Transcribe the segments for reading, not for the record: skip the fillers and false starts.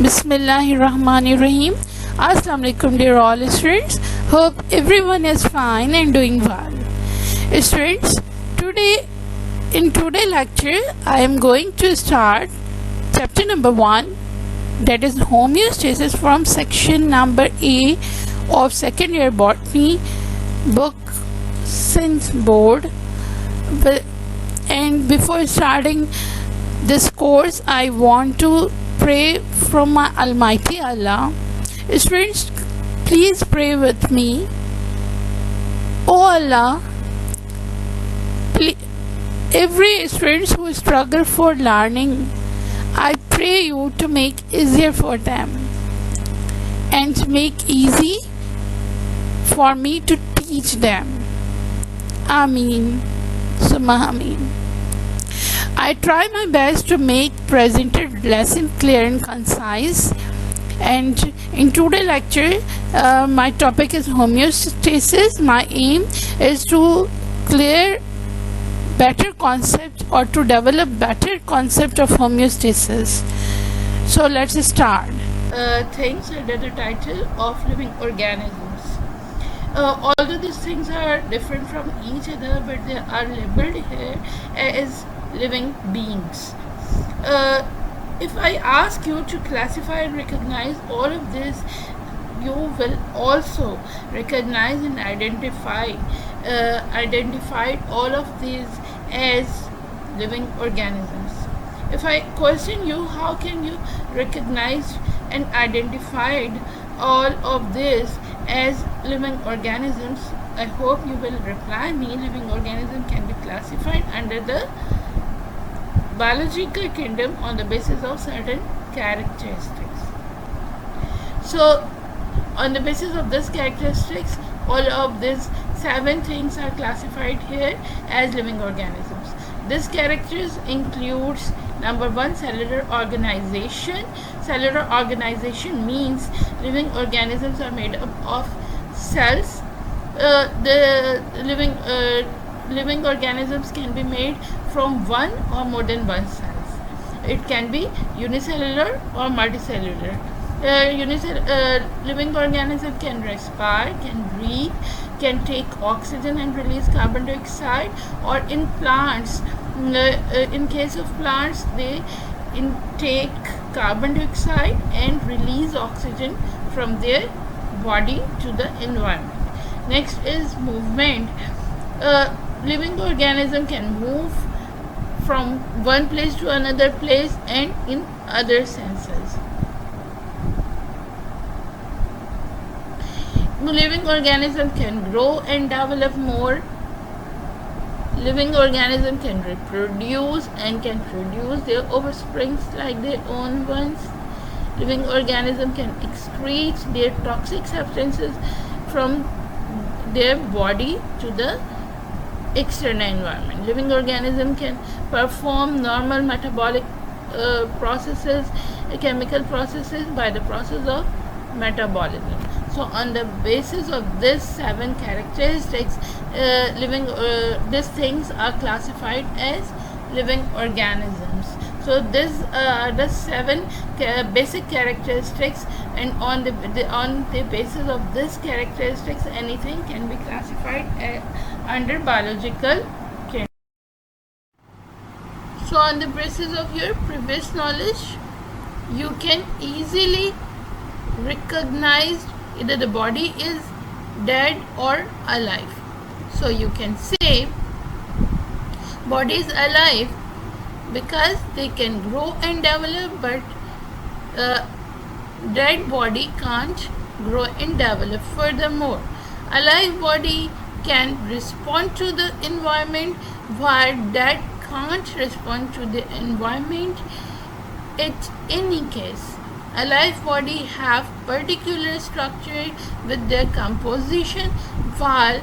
Bismillahirrahmanirrahim. Assalamu alaikum dear all students. Hope everyone is fine and doing well. Students, in today's lecture I am going to start chapter number 1, that is homeostasis, from section number A of second year botany book since board. And before starting this course, I want to pray from my Almighty Allah. Students, please pray with me. Oh Allah, every student who struggle for learning, I pray you to make easier for them and to make easy for me to teach them. Ameen. Summa Ameen. I try my best to make presented lesson clear and concise. And in today's lecture, my topic is homeostasis. My aim is to clear better concept or to develop better concept of homeostasis. So let's start. Things under the title of living organisms. Although these things are different from each other, but they are labeled here as living beings. If I ask you to classify and recognize all of this, you will also recognize and identify all of these as living organisms. If I question you, how can you recognize and identify all of this as living organisms, I hope you will reply me. Living organism can be classified under the biological kingdom on the basis of certain characteristics. So on the basis of this characteristics, all of these 7 things are classified here as living organisms. These characters includes number 1, cellular organization. Cellular organization means living organisms are made up of cells. The living organisms can be made from one or more than one cells. It can be unicellular or multicellular. Living organism can respire, can breathe, can take oxygen and release carbon dioxide. Or in plants, in case of plants, they intake carbon dioxide and release oxygen from their body to the environment. Next is movement. Living organism can move from one place to another place and in other senses. Living organism can grow and develop more. Living organism can reproduce and can produce their offsprings like their own ones. Living organism can excrete their toxic substances from their body to the external environment. Living organism can perform normal metabolic processes, chemical processes by the process of metabolism. So on the basis of these 7 characteristics, these things are classified as living organisms. So these are the 7 basic characteristics, and on the basis of these characteristics, anything can be classified under biological kingdom. So on the basis of your previous knowledge, you can easily recognize either the body is dead or alive. So you can say body is alive because they can grow and develop, but dead body can't grow and develop. Furthermore, alive body can respond to the environment, while dead can't respond to the environment. In any case, alive body have particular structure with their composition, while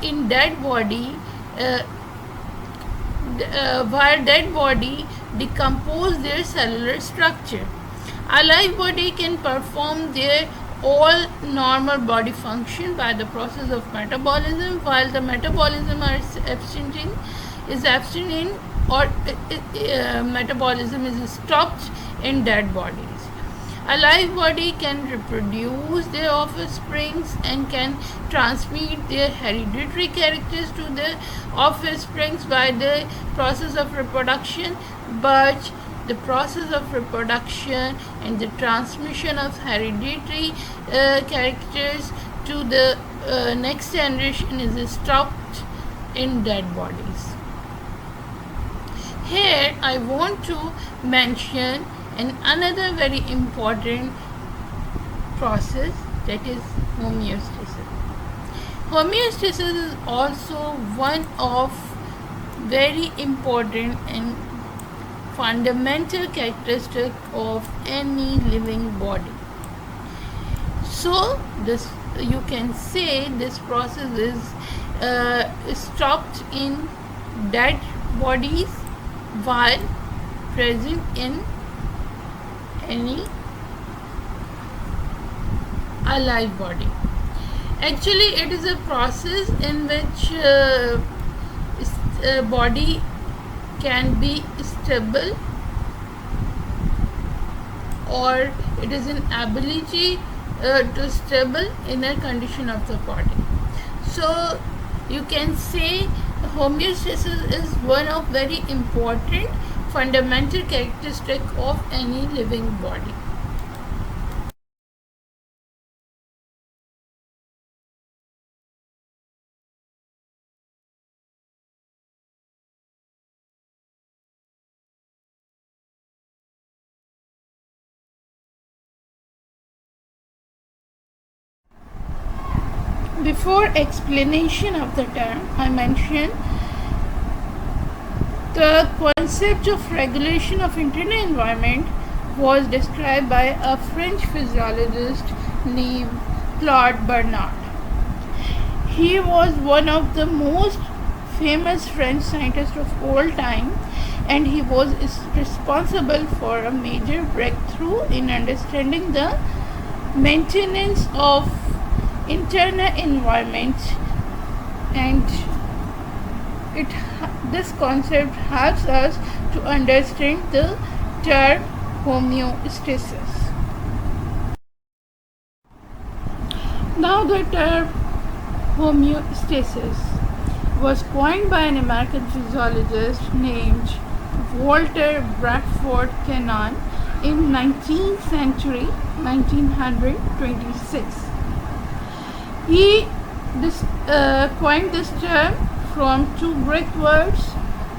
in dead body, while dead body decompose their cellular structure. Alive body can perform their all normal body function by the process of metabolism, while the metabolism is absent in or metabolism is stopped in dead bodies. A live body can reproduce their offsprings and can transmit their hereditary characters to the offsprings by the process of reproduction, but the process of reproduction and the transmission of hereditary characters to the next generation is stopped in dead bodies. Here I want to mention another very important process, that is homeostasis. Homeostasis is also one of very important and fundamental characteristic of any living body. So this, you can say, this process is stopped in dead bodies while present in any alive body. Actually, it is a process in which body can be stable, or it is an ability to stable inner condition of the body. So you can say homeostasis is one of very important fundamental characteristic of any living body. Before explanation of the term, I mentioned the concept of regulation of internal environment was described by a French physiologist named Claude Bernard. He was one of the most famous French scientists of all time, and he was responsible for a major breakthrough in understanding the maintenance of internal environment, and this concept helps us to understand the term homeostasis. Now the term homeostasis was coined by an American physiologist named Walter Bradford Cannon in 19th century, 1926. He coined this term from two Greek words,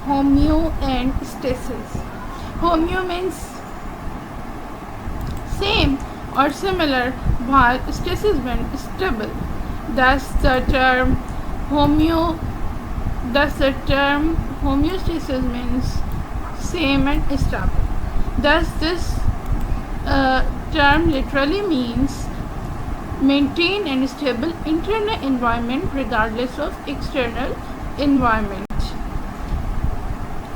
homeo and stasis. Homeo means same or similar, while stasis means stable. Thus the term homeostasis means same and stable. Thus this term literally means maintain and stable internal environment regardless of external environment.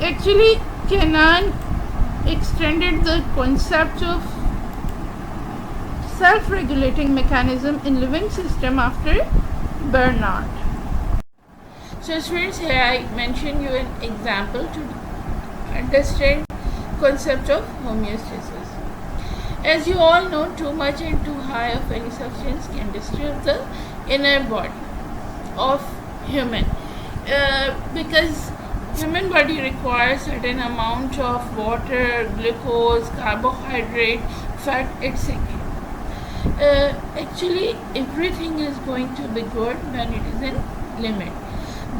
Actually, Cannon extended the concept of self-regulating mechanism in living system after Bernard. So students, here I mention you an example to understand concept of homeostasis. As you all know, too much and too high of any substance can disturb the inner body of human, because human body requires certain amount of water, glucose, carbohydrate, fat, etc. Actually, everything is going to be good when it is in limit.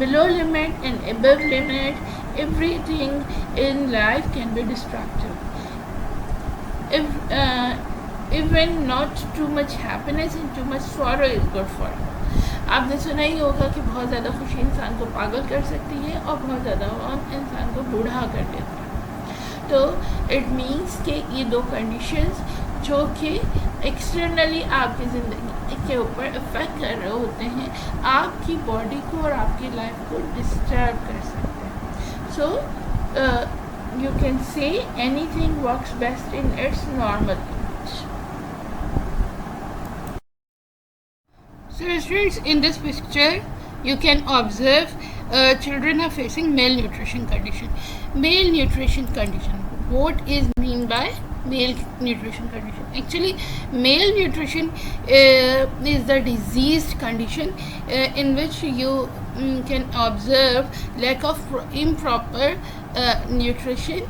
Below limit and above limit, everything in life can be destructive. Even not too much happiness and too much sorrow is good for you. आपने सुना ही होगा कि बहुत ज़्यादा खुशी इंसान को पागल कर सकती है और बहुत ज़्यादा गम इंसान को बूढ़ा कर देता है. तो इट मीन्स कि ये दो कंडीशंस जो कि एक्सटर्नली आपकी ज़िंदगी के ऊपर इफ़ेक्ट कर रहे होते हैं, आपकी बॉडी को और आपकी लाइफ को डिस्टर्ब कर सकते हैं. सो you can say anything works best in its normal limits. So students, in this picture you can observe children are facing malnutrition condition. Malnutrition condition. What is mean by malnutrition condition? Actually, malnutrition is the diseased condition in which you can observe lack of improper nutrition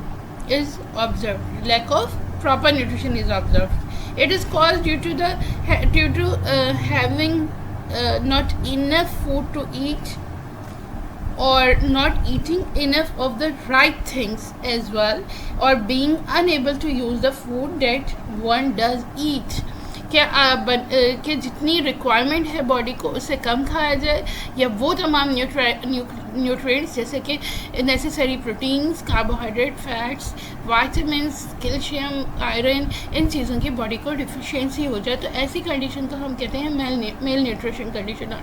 is observed. Lack of proper nutrition is observed. It is caused due to having not enough food to eat, or not eating enough of the right things as well, or being unable to use the food that one does eat. कि जितनी requirement है body को उससे कम खाया जाए, या वो तमाम न्यूट्रिएंट्स जैसे कि necessary proteins, carbohydrate, fats, vitamins, calcium, iron, इन चीज़ों की बॉडी को डिफिशियंसी हो जाए, तो ऐसी कंडीशन को हम कहते हैं मेल न्यूट्रिशन कंडीशन. और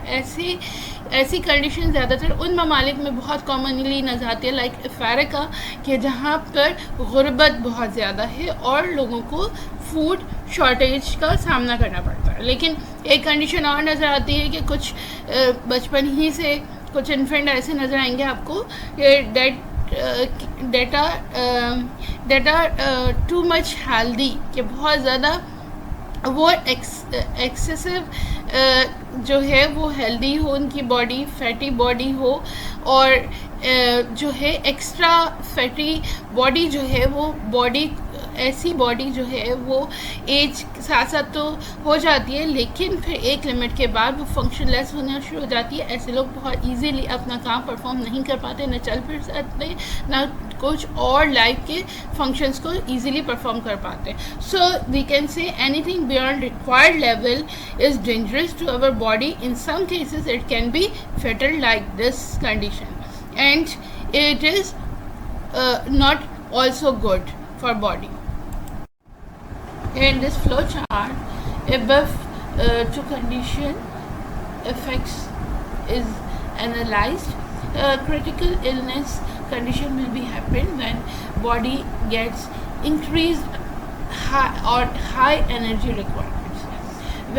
ऐसी कंडीशन ज़्यादातर उन ममालिक में बहुत कॉमनली नजर आती है, लाइक अफ्रीका के, जहाँ पर गुर्बत बहुत ज़्यादा है और लोगों को फूड शॉर्टेज का सामना करना पड़ता है. लेकिन एक कंडीशन और नज़र आती है कि कुछ बचपन ही से कुछ इन्फेंट ऐसे नज़र आएंगे आपको that are too much healthy, कि बहुत ज़्यादा वो एक्सेसिव जो है वो हेल्दी हो, उनकी बॉडी फैटी बॉडी हो, और जो है एक्स्ट्रा फैटी बॉडी जो है वो बॉडी ऐसी बॉडी जो है वो एज साथ साथ तो हो जाती है, लेकिन फिर एक लिमिट के बाद वो फंक्शनलेस होना शुरू हो जाती है. ऐसे लोग बहुत इजीली अपना काम परफॉर्म नहीं कर पाते, न चल फिर सकते, न कुछ और लाइफ के फंक्शंस को इजीली परफॉर्म कर पाते. So we can say anything beyond required level is dangerous to our body. In some cases it can be fatal like this condition, and it is not also good for body. In this flow chart, above two condition effects is analyzed. Critical illness condition will be happen when body gets increased high energy requirements.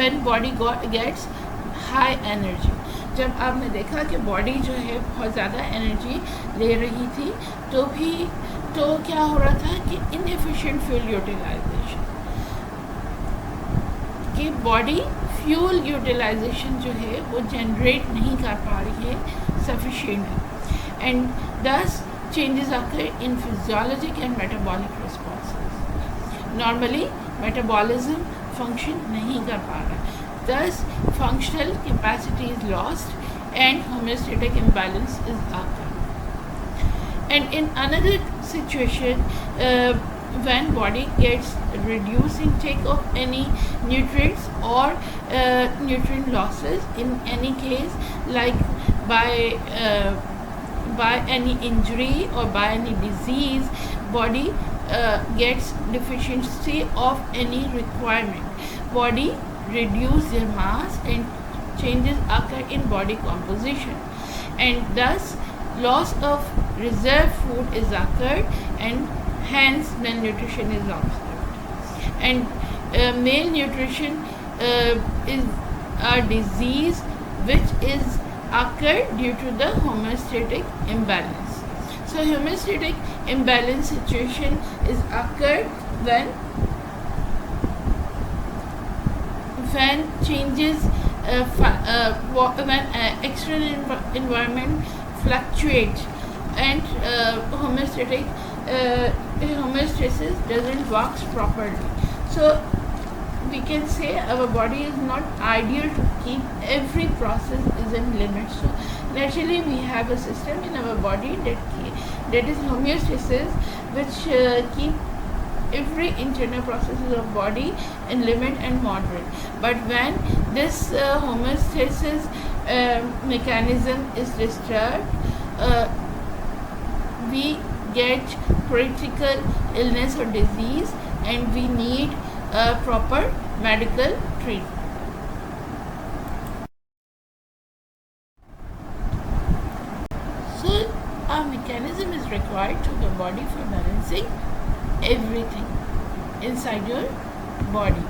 When body gets high energy, जब आपने देखा कि body जो है बहुत ज़्यादा energy ले रही थी, तो क्या हो रहा था कि इनएफिशिएंट फ्यूल यूटिलाइजेशन, कि बॉडी फ्यूल यूटिलाइजेशन जो है वो जनरेट नहीं कर पा रही है सफिशिएंटली, एंड दस changes occur in physiologic and metabolic responses. Normally metabolism function नहीं कर पा रहा, thus functional capacity is lost and homeostatic imbalance is occurred. And in another situation, when body gets reduced intake of any nutrients or nutrient losses, in any case like by any injury or by any disease, body gets deficiency of any requirement, body reduce their mass and changes occur in body composition, and thus loss of reserve food is occurred, and hence malnutrition is observed. And malnutrition is a disease which is occurred due to the homeostatic imbalance. So homeostatic imbalance situation is occurred when changes when external environment fluctuates and homeostasis doesn't work properly. So we can say our body is not ideal to keep every process is in limit. So naturally we have a system in our body that is homeostasis, which keep every internal processes of body in limit and moderate. But when this homeostasis mechanism is disturbed, we get critical illness or disease, and we need proper medical treatment. So a mechanism is required to the body for balancing everything inside your body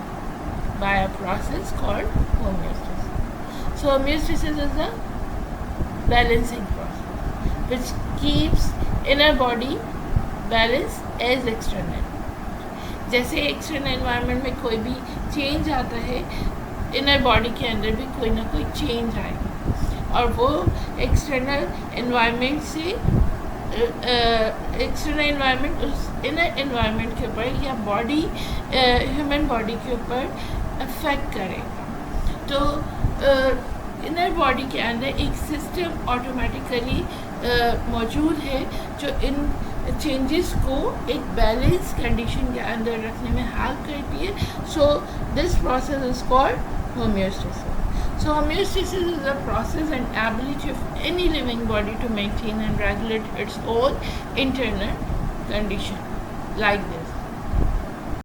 by a process called homeostasis. So homeostasis is a balancing process. which keeps inner body balance as external. जैसे external environment में कोई भी change आता है, inner body के अंदर भी कोई ना कोई चेंज आएगा, और वो एक्सटर्नल एनवायरनमेंट से एक्सटर्नल एनवायरनमेंट उस इनर एनवायरनमेंट के ऊपर या बॉडी ह्यूमन बॉडी के ऊपर अफेक्ट करेगा। तो इनर बॉडी के अंदर एक सिस्टम ऑटोमेटिकली मौजूद है जो इन चेंजेस को एक बैलेंस कंडीशन के अंदर रखने में हेल्प करती है। So this process is called homeostasis. So homeostasis is a process and ability of any living body to maintain and regulate its own internal condition like this.